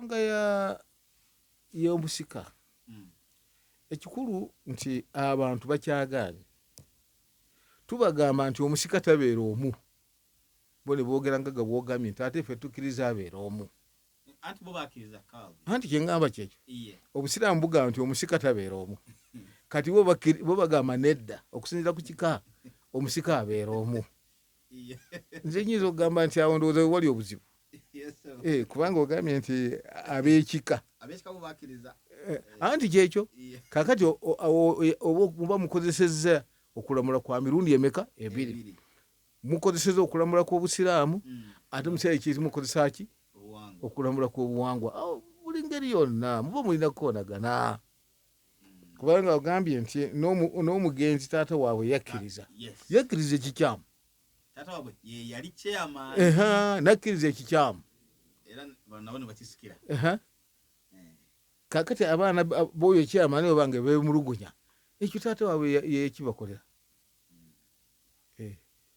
nsonga y'omusika ekikulu nti abantu bakyagaanye tubagamba nti omusika tabeera omu bo ne boogera nga gabwogamye nti ate ffe tukkiriza abeera omu anti kyengamba kyekyo obusiraamu bugamba nti omusika tabeera omu kati bo bagamba nedda okusinziira ku kika omusika abeera omu nze nyinza okugamba nti awo ndowooza wali obuzibu kubanga ogambye nti ab'ekika anti kyekyo kakati oba mukozesezza okulamula kwa mirundi emeka ebiri mukozesezza okulamula kw'obusiraamu ate mukiseera kiri mukozesa ki okulamula kw'obuwangwa buli ngeri yonna muba mulina kukoonagana kubanga ogambye nti n'omugenzi taata waabwe yakkiriza ekikyamu nakkiriza ekikyamu kakati abaana boyo kyamaani obange bemulugunya ekyo taata waabwe yekibakolera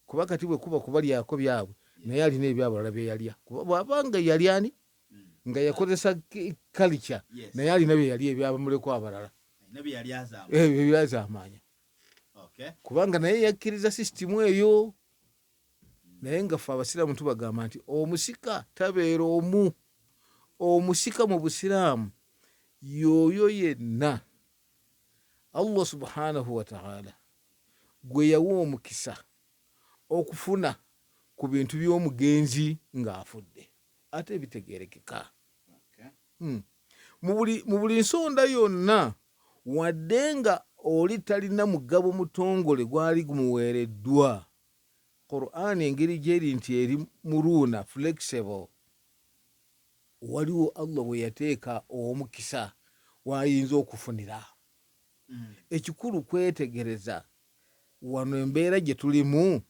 kuba kati bwe kuba kubalyako byabwe naye alina ebyabalala byeyalya bwabanga yalyani nga yakozesa kalica naye alina byeyalya ebyabamuleko abalala byazamanya kubanga naye yakkiriza sisitimu eyo naye nga ffe abasiraamu tubagamba nti omusika tabeera omu omusika mu busiraamu yoyo yenna Allah subhanahu wa ta'ala gwe yawa omukisa okufuna ku bintu by'omugenzi ng'afudde ate bitegeerekeka mu buli nsonda yonna wadde nga oli talina mugabo mutongole gwali gumuweereddwa Qur'an engeri gyeri nti eri muruuna flexible waliwo Allah we yateeka omukisa wayinza okufunira ekikulu kwetegereza wano embeera gye tulimu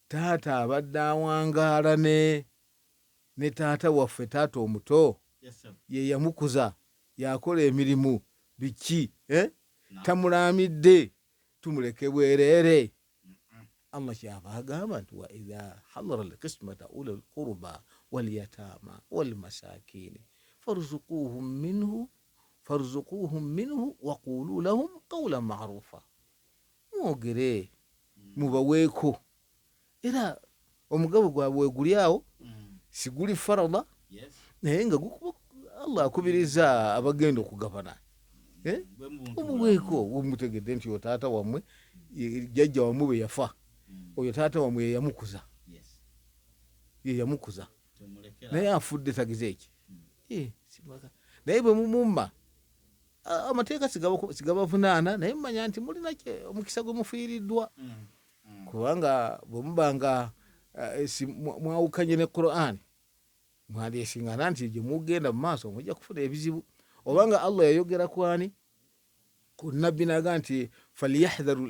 taata abadde awangaala ne taata waffe taata omuto ye yamukuza yakola emirimu biki tamulamidde tumuleke bwereere Allah kyava agamba nti wa idha hadara alqismata ula alqurba walyatama walmasakini farzuquhum minhu waqulu lahum qawlan ma'rufa mwogere mubaweeko era omugabo gwabwe guli awo siguli farada naye nga Allah akubiriza abagenda okugabana omuweeko mutegedde nti otaata wammwe jjajja wammwe bwe yafa oyo taata wammwe yeyamukuza naye afudde tagize eki naye bwe mumumma amateeka sigabavunaana naye mumanya nti mulina omukisa gwe mufiiriddwa kubanga bwe muba nga mwawukanye ne Qur'an mwandyesiŋŋana nti gye mugenda mu maaso mujja kufuna ebizibu obanga Allah yayogera kwani ku nabbi naga nti falyahdharu